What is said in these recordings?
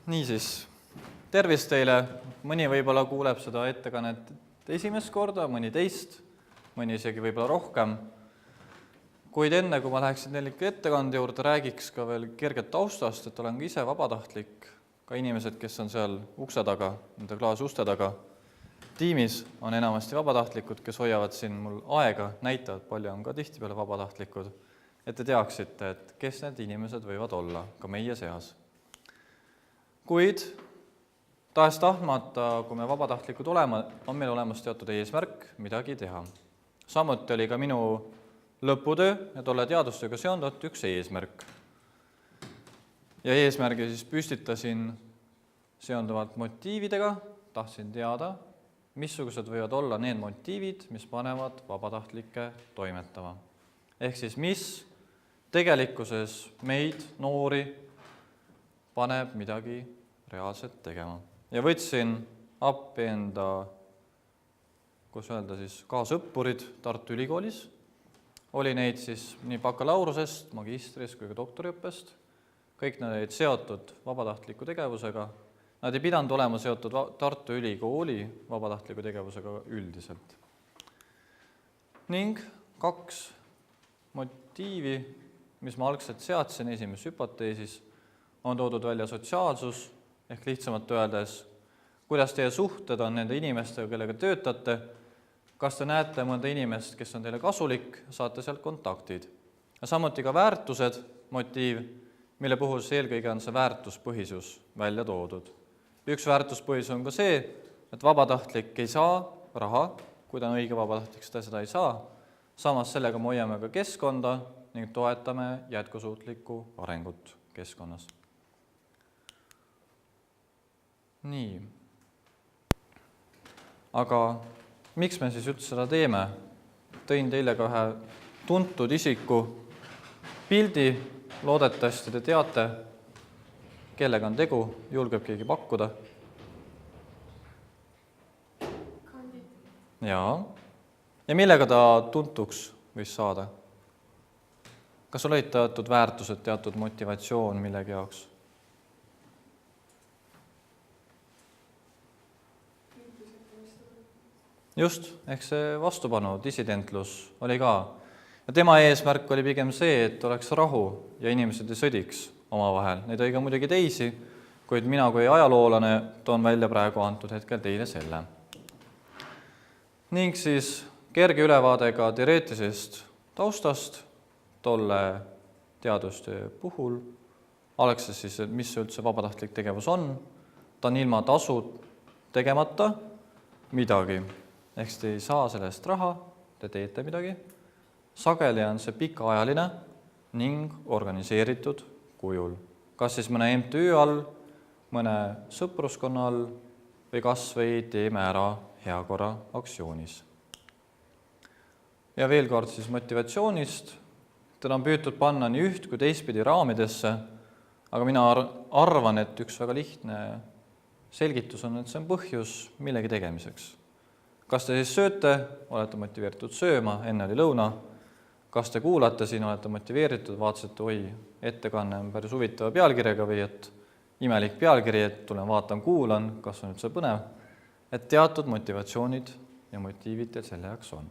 Niisiis, tervist teile, mõni võib-olla kuuleb seda ettekannet esimest korda, mõni teist, mõni isegi võib-olla rohkem. Kuid enne, kui ma läheksin teile ettekande juurde, räägiks ka veel kerget taustast, et olen ka ise vabatahtlik, ka inimesed, kes on seal ukse taga, nende klaasuste taga. Tiimis on enamasti vabatahtlikud, kes hoiavad siin mul aega, näitavad, palju on ka tihtipeale vabatahtlikud, et te teaksite, et kes need inimesed võivad olla ka meie seas. Kuid tahes-tahtmata, kui me vabatahtlikud oleme, on meil olemas teatud eesmärk midagi teha. Samuti oli ka minu lõputöö ja tolle teadustööga seonduvalt üks eesmärk. Ja eesmärgi siis püstitasin seonduvalt motiividega, tahtsin teada, missugused võivad olla need motiivid, mis panevad vabatahtlikke toimetama. Ehk siis, mis tegelikkuses meid, noori, paneb midagi reaalselt tegema. Ja võtsin appi enda, kaasõppurid Tartu Ülikoolis. Oli neid siis nii bakalaureusest, magistrist kui ka doktoriõppest. Kõik nad olid seotud vabatahtliku tegevusega. Nad ei pidanud olema seotud Tartu Ülikooli vabatahtliku tegevusega üldiselt. Ning 2 motiivi, mis ma algselt seadsin esimeses hüpoteesis, on toodud välja sotsiaalsus, ehk lihtsamalt öeldes, kuidas teie suhted on nende inimestega, kellega töötate, kas te näete mõnda inimest, kes on teile kasulik, saate sealt kontaktid. Ja samuti ka väärtused, motiiv, mille puhul eelkõige on see väärtuspõhisus välja toodud. Üks väärtuspõhisus on ka see, et vabatahtlik ei saa raha, kui ta on õige vabatahtlik, seda ei saa. Samas sellega me hoiame ka keskkonda ning toetame jätkusuutlikku arengut keskkonnas. Nii. Aga miks me siis üldse seda teeme? Tõin teile ka ühe tuntud isiku pildi, loodetavasti te teate, kellega on tegu, julgeb keegi pakkuda. Jaa. Ja millega ta tuntuks võis saada? Kas olid teatud väärtused, teatud motivatsioon millegi jaoks? Just, ehk see vastupanu, dissidentlus oli ka. Ja tema eesmärk oli pigem see, et oleks rahu ja inimesed ei sõdiks omavahel. Neid oli ka muidugi teisi, kuid mina kui ajaloolane toon välja praegu antud hetkel teile selle. Ning siis kerge ülevaade ka teoreetisest taustast tolle teadustöö puhul. Algses siis, et mis üldse vabatahtlik tegevus on. Ta on ilma tasu tegemata midagi. Ehk te ei saa sellest raha, te teete midagi. Sageli on see pikaajaline ning organiseeritud kujul. Kas siis mõne MTÜ all, mõne sõpruskonna all või kas või teeme ära heakorra aktsioonis. Ja veel kord siis motivatsioonist. Teda on püütud panna nii üht kui teistpidi raamidesse, aga mina arvan, et üks väga lihtne selgitus on, et see on põhjus millegi tegemiseks. Kas te siis sööte, olete motiveeritud sööma, enne oli lõuna, kas te kuulate siin, olete motiveeritud, vaatasite, ettekanne on päris huvitava pealkirjaga või et imelik pealkiri, et tulen vaatan, kuulan, kas on üldse põnev, et teatud motivatsioonid ja motiivid teil selle jaoks on.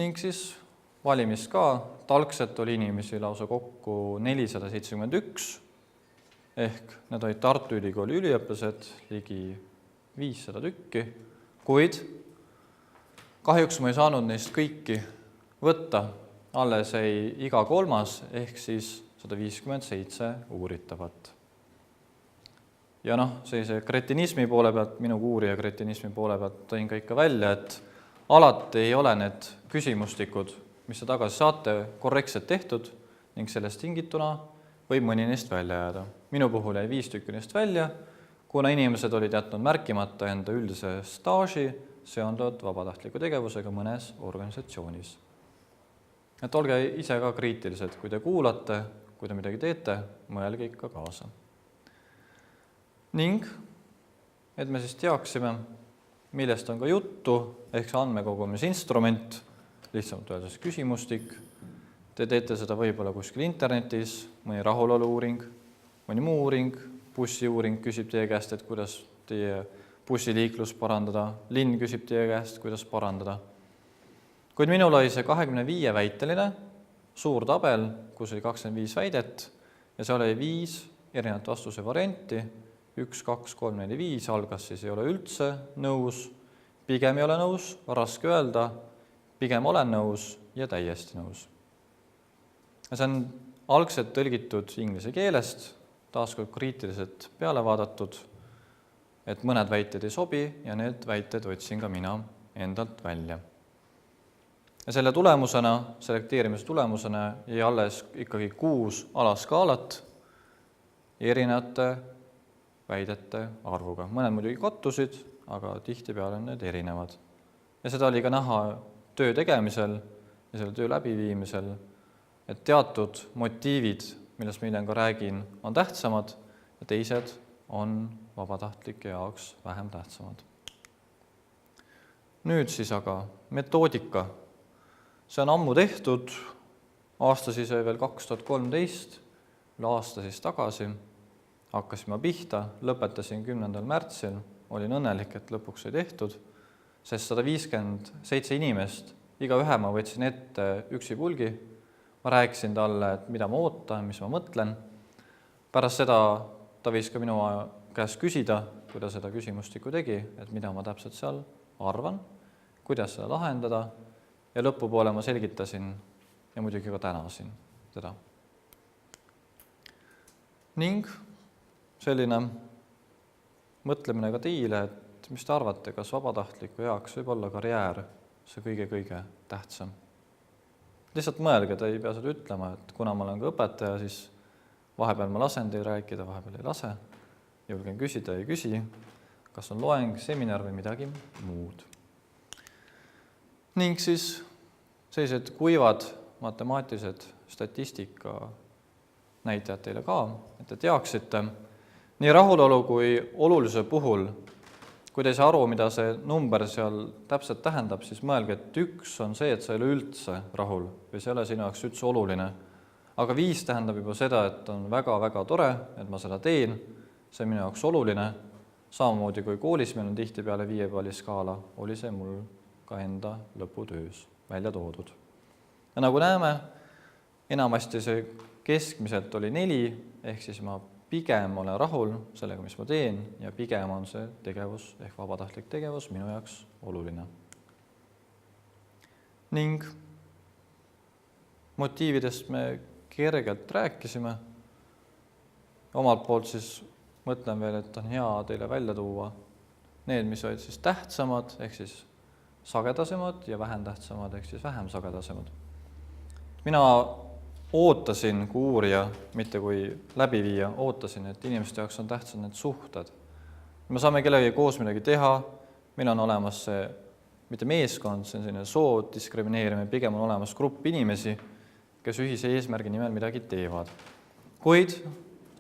Ning siis valimist ka, algselt oli inimesi lausa kokku 471, ehk need olid Tartu Ülikooli üliõpilased, ligi 500 tükki, kuid kahjuks ma ei saanud neist kõiki võtta, alles ei iga 3, ehk siis 157 uuritavat. Ja sellise kretinismi poole pealt, minu uurija kretinismi poole pealt tõin ka ikka välja, et alati ei ole need küsimustikud, mis te tagasi saate, korrektselt tehtud ning sellest tingituna võib mõni neist välja jääda. Minu puhul jäi 5 tükki neist välja, kuna inimesed olid jätnud märkimata enda üldise staaži seonduvalt vabatahtliku tegevusega mõnes organisatsioonis. Et olge ise ka kriitilised, kui te kuulate, kui te midagi teete, mõelge ikka kaasa. Ning, et me siis teaksime, millest on ka juttu, ehk see andmekogumisinstrument, lihtsamalt öeldes küsimustik. Te teete seda võib-olla kuskil internetis, mõni rahulolu uuring, mõni muu uuring, bussiuuring küsib teie käest, et kuidas teie bussiliiklust parandada, linn küsib teie käest, kuidas parandada. Kuid minul oli see 25 väiteline suur tabel, kus oli 25 väidet ja seal oli 5 erinevat vastuse varianti, 1, 2, 3, 4, 5, algas siis ei ole üldse nõus, pigem ei ole nõus, raske öelda, pigem olen nõus ja täiesti nõus. Ja see on algselt tõlgitud inglise keelest, taaskord kriitiliselt peale vaadatud, et mõned väited ei sobi ja need väited otsin ka mina endalt välja. Ja selle tulemusena, selekteerimise tulemusena jäi alles ikkagi 6 alaskaalat erinevate väidete arvuga. Mõned muidugi kattusid, aga tihtipeale on need erinevad. Ja seda oli ka näha töö tegemisel ja selle töö läbiviimisel, et teatud motiivid, millest ma hiljem ka räägin, on tähtsamad ja teised on vabatahtlike jaoks vähem tähtsamad. Nüüd siis aga metoodika. See on ammu tehtud, aasta siis oli veel 2013, aasta siis tagasi, hakkasime pihta, lõpetasin 10. märtsil, olin õnnelik, et lõpuks sai tehtud, sest 157 inimest, igaühe ma võtsin ette üksipulgi, ma rääkisin talle, et mida ma ootan, mis ma mõtlen. Pärast seda ta võis ka minu käest küsida, kui ta seda küsimustikku tegi, et mida ma täpselt seal arvan, kuidas seda lahendada ja lõpupoole ma selgitasin ja muidugi ka tänasin teda. Ning selline mõtlemine ka teile, et mis te arvate, kas vabatahtliku jaoks võib olla karjäär see kõige tähtsam. Lihtsalt mõelge, te ei pea seda ütlema, et kuna ma olen ka õpetaja, siis vahepeal ma lasen teil rääkida, vahepeal ei lase, julgen küsida ja ei küsi, kas on loeng, seminar või midagi muud. Ning siis sellised kuivad matemaatilised statistika näitajad teile ka, et te teaksite nii rahulolu kui olulisuse puhul, kui te ei saa aru, mida see number seal täpselt tähendab, siis mõelge, et 1 on see, et sa ei ole üldse rahul või see ei ole sinu jaoks üldse oluline. Aga 5 tähendab juba seda, et on väga tore, et ma seda teen, see on minu jaoks oluline. Samamoodi kui koolis meil on tihtipeale 5 palli skaala, oli see mul ka enda lõputöös välja toodud. Ja nagu näeme, enamasti see keskmiselt oli 4, ehk siis ma pigem olen rahul sellega, mis ma teen ja pigem on see tegevus ehk vabatahtlik tegevus minu jaoks oluline. Ning motiividest me kergelt rääkisime. Omalt poolt siis mõtlen veel, et on hea teile välja tuua need, mis olid siis tähtsamad, ehk siis sagedasemad ja vähem tähtsamad, ehk siis vähem sagedasemad. Mina ootasin kui uurija, mitte kui läbiviija, ootasin, et inimeste jaoks on tähtsad need suhted. Me saame kellegi koos midagi teha, meil on olemas see, mitte meeskond, see on selline soo diskrimineerimine, pigem on olemas grupp inimesi, kes ühise eesmärgi nimel midagi teevad. Kuid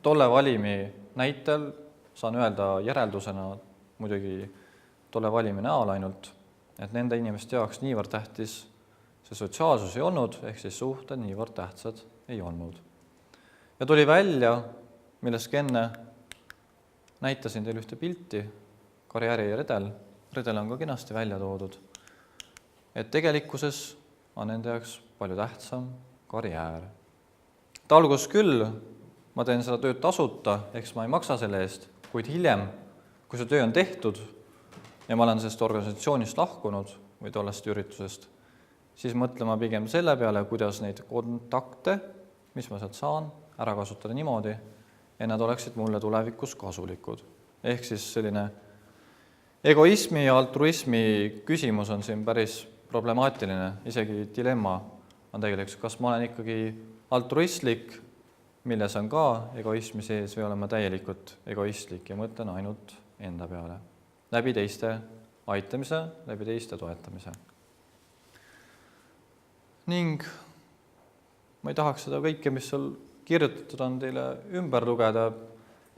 tolle valimi näitel saan öelda järeldusena muidugi tolle valimi näol ainult, et nende inimeste jaoks niivõrd tähtis see sotsiaalsus ei olnud, ehk siis suhted niivõrd tähtsad ei olnud. Ja tuli välja, millest enne näitasin teile ühte pilti, karjääriredel, redel on ka kenasti välja toodud, et tegelikkuses on nende jaoks palju tähtsam karjäär. Ta algus küll, ma teen seda tööd tasuta, ehk ma ei maksa selle eest, kuid hiljem, kui see töö on tehtud ja ma olen sellest organisatsioonist lahkunud või tollest üritusest, siis mõtlema pigem selle peale, kuidas neid kontakte, mis ma sealt saan, ära kasutada niimoodi, et nad oleksid mulle tulevikus kasulikud. Ehk siis selline egoismi ja altruismi küsimus on siin päris problemaatiline, isegi dilemma on tegelikult, kas ma olen ikkagi altruistlik, milles on ka egoismi sees, või olen ma täielikult egoistlik ja mõtlen ainult enda peale, läbi teiste aitamise, läbi teiste toetamise. Ning ma ei tahaks seda kõike, mis seal kirjutatud on, teile ümber lugeda.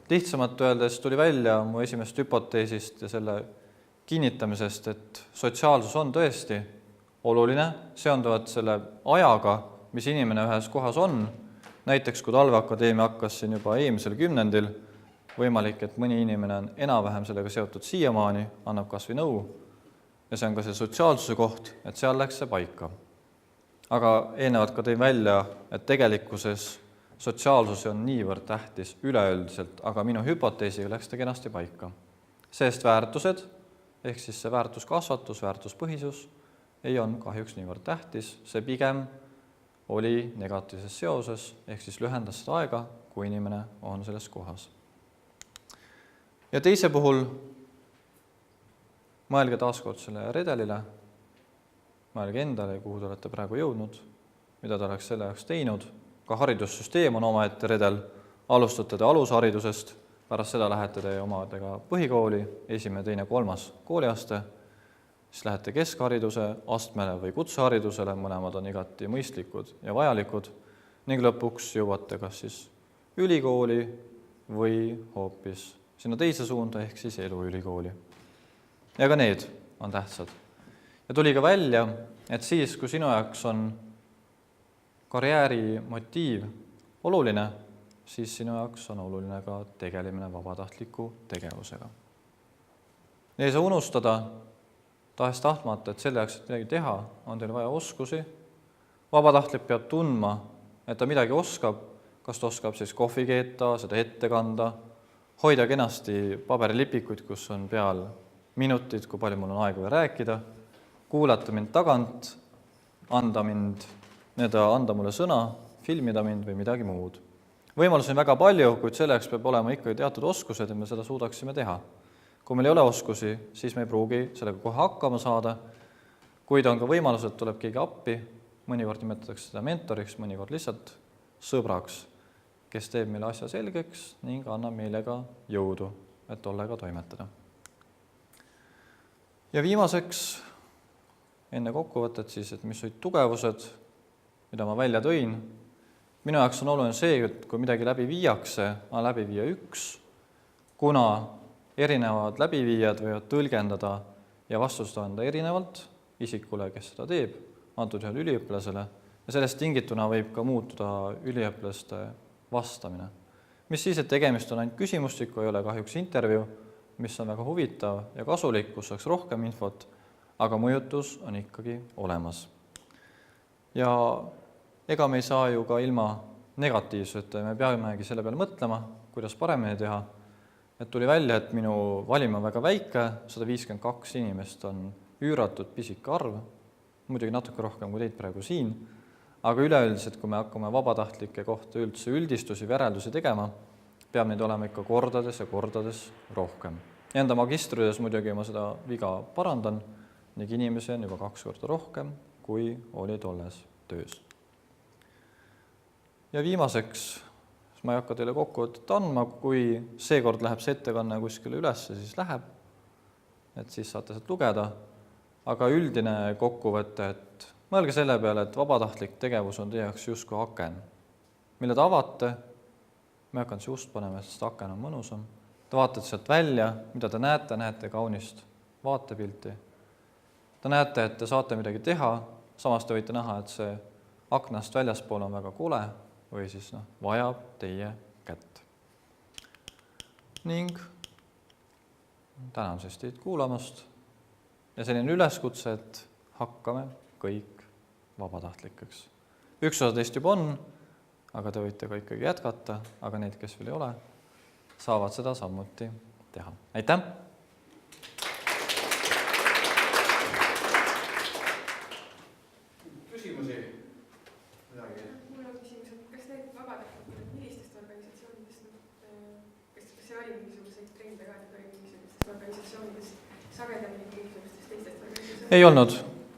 Lihtsamalt öeldes tuli välja mu esimest hüpoteesist ja selle kinnitamisest, et sotsiaalsus on tõesti oluline, seonduvad selle ajaga, mis inimene ühes kohas on, Näiteks, kui Talveakadeemia hakkas siin juba eelmisel kümnendil, võimalik, et mõni inimene on enam-vähem sellega seotud siiamaani, annab kas või nõu, ja see on ka see sotsiaalsuse koht, et seal läks see paika. Aga eelnevalt ka tõin välja, et tegelikkuses sotsiaalsus on niivõrd tähtis üleüldiselt, aga minu hüpoteesiga läks ta kenasti paika. Seest väärtused, ehk siis see väärtuskasvatus, väärtuspõhisus, ei on kahjuks niivõrd tähtis, see pigem oli negatiivses seoses, ehk siis lühendas seda aega, kui inimene on selles kohas. Ja teise puhul mõelge taaskord selle redelile, mõelge endale, kuhu te olete praegu jõudnud, mida te oleks selle jaoks teinud. Ka haridussüsteem on omaette redel, alustate te alusharidusest, pärast seda lähete te omadega põhikooli, 1., 2., 3. kooliaste, siis lähete keskhariduse astmele või kutseharidusele, mõlemad on igati mõistlikud ja vajalikud, ning lõpuks jõuate kas siis ülikooli või hoopis sinna teise suunda, ehk siis eluülikooli. Ja ka need on tähtsad. Ja tuli ka välja, et siis, kui sinu jaoks on karjääri motiiv oluline, siis sinu jaoks on oluline ka tegelemine vabatahtliku tegevusega. Ei saa unustada tahes tahtmata, et selle jaoks, et midagi teha, on teil vaja oskusi. Vabatahtlik peab tundma, et ta midagi oskab, kas ta oskab siis kohvi keeta, seda ette kanda, hoida kenasti paberilipikuid, kus on peal minutid, kui palju mul on aega rääkida, kuulata mind tagant, anda mulle sõna, filmida mind või midagi muud. Võimalusi on väga palju, kuid selleks peab olema ikkagi teatud oskused, et me seda suudaksime teha. Kui meil ei ole oskusi, siis me ei pruugi sellega kohe hakkama saada, kuid on ka võimalus, et tuleb keegi appi, mõnikord nimetatakse seda mentoriks, mõnikord lihtsalt sõbraks, kes teeb meile asja selgeks ning annab meile ka jõudu, et tollega toimetada. Ja viimaseks, enne kokkuvõtet siis, et mis olid tugevused, mida ma välja tõin. Minu jaoks on oluline see, et kui midagi läbi viiakse, on läbi viia üks, kuna erinevad läbiviijad võivad tõlgendada ja vastust anda erinevalt isikule, kes seda teeb, antud ühel üliõpilasele, ja sellest tingituna võib ka muutuda üliõpilaste vastamine. Mis siis, et tegemist on ainult küsimustiku, ei ole kahjuks intervjuu, mis on väga huvitav ja kasulik, kus saaks rohkem infot, aga mõjutus on ikkagi olemas. Ja ega me ei saa ju ka ilma negatiivsete, me peamegi selle peale mõtlema, kuidas paremini teha. Et tuli välja, et minu valim on väga väike, 152 inimest on üüratud pisike arv, muidugi natuke rohkem kui teid praegu siin, aga üleüldiselt, kui me hakkame vabatahtlike kohta üldse üldistusi, järeldusi tegema, peab neid olema ikka kordades ja kordades rohkem. Enda magistrides muidugi ma seda viga parandan, ning inimesi on juba 2 korda rohkem, kui oli tolles töös. Ja viimaseks, ma ei hakka teile kokkuvõtet andma, kui seekord läheb see ettekanne kuskile üles, siis läheb, et siis saate sealt lugeda, aga üldine kokkuvõte, et mõelge selle peale, et vabatahtlik tegevus on teie jaoks justkui aken, mille te avate, ma ei hakanud just panema, sest aken on mõnusam, te vaatate sealt välja, mida te näete kaunist vaatepilti, te näete, et te saate midagi teha, samas te võite näha, et see aknast väljaspool on väga kole, või siis vajab teie kätt. Ning tänan siis teid kuulamast ja selline üleskutse, et hakkame kõik vabatahtlikeks. Üks osa teist juba on, aga te võite ka ikkagi jätkata, aga need, kes veel ei ole, saavad seda samuti teha. Aitäh! Ei olnud,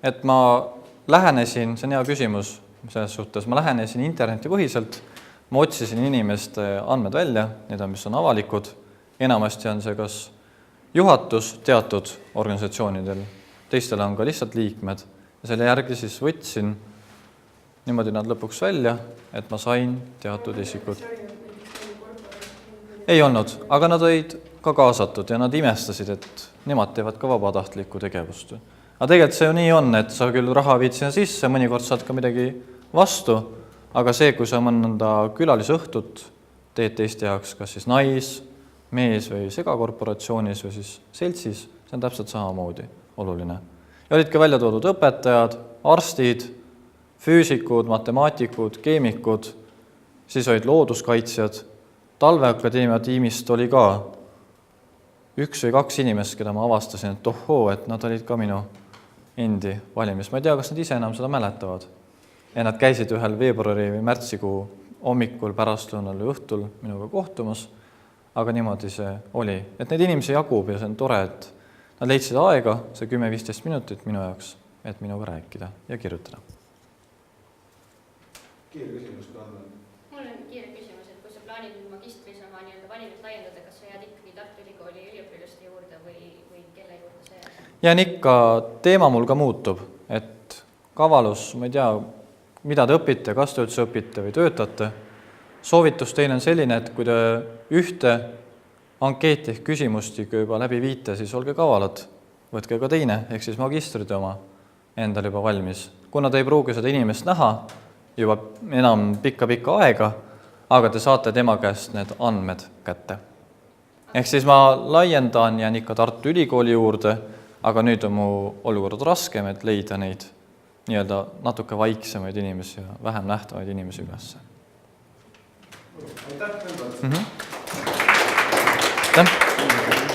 et ma lähenesin, see on hea küsimus selles suhtes, ma lähenesin internetipõhiselt, ma otsisin inimeste andmed välja, need on, mis on avalikud, enamasti on see kas juhatus teatud organisatsioonidel, teistel on ka lihtsalt liikmed ja selle järgi siis võtsin niimoodi nad lõpuks välja, et ma sain teatud isikud. Ei olnud, aga nad olid ka kaasatud ja nad imestasid, et nemad teevad ka vabatahtlikku tegevust. Aga tegelikult see ju nii on, et sa küll raha viid sinna sisse, mõnikord saad ka midagi vastu, aga see, kui sa mõnda külalisõhtut teed teiste jaoks, kas siis nais, mees või segakorporatsioonis või siis seltsis, see on täpselt samamoodi oluline. Ja olid ka välja toodud õpetajad, arstid, füüsikud, matemaatikud, keemikud, siis olid looduskaitsjad. Talveakadeemia tiimist oli ka 1 või 2 inimest, keda ma avastasin, et ohoo, et nad olid ka minu endi valimis. Ma ei tea, kas nad ise enam seda mäletavad. Ja nad käisid ühel veebruari või märtsikuu hommikul, pärastlõunal või õhtul minuga kohtumas, aga niimoodi see oli. Et neid inimesi jagub ja see on tore, et nad leidsid aega, see 10-15 minutit minu jaoks, et minuga rääkida ja kirjutada. Kiire küsimus ka on? Mul on kiire küsimus, et kui sa plaanid magistris oma valimist laiendada, kas sa jääd ikkagi Tartu Ülikooli üliõpilaste juurde või kelle juurde see jääb? Jään ikka, teema mul ka muutub, et kavalus, ma ei tea, mida te õpite, kas te üldse õpite või töötate. Soovitus teile on selline, et kui te ühte ankeeti ehk küsimustiga juba läbi viite, siis olge kavalad, võtke ka teine, ehk siis magistrite oma endal juba valmis. Kuna te ei pruugi seda inimest näha juba enam pikka aega, aga te saate tema käest need andmed kätte. Ehk siis ma laiendan, jään ikka Tartu Ülikooli juurde, aga nüüd on mu olukord raskem, et leida neid nii-öelda natuke vaiksemaid inimesi ja vähem nähtavaid inimesi ülesse. Aitäh! Aitäh!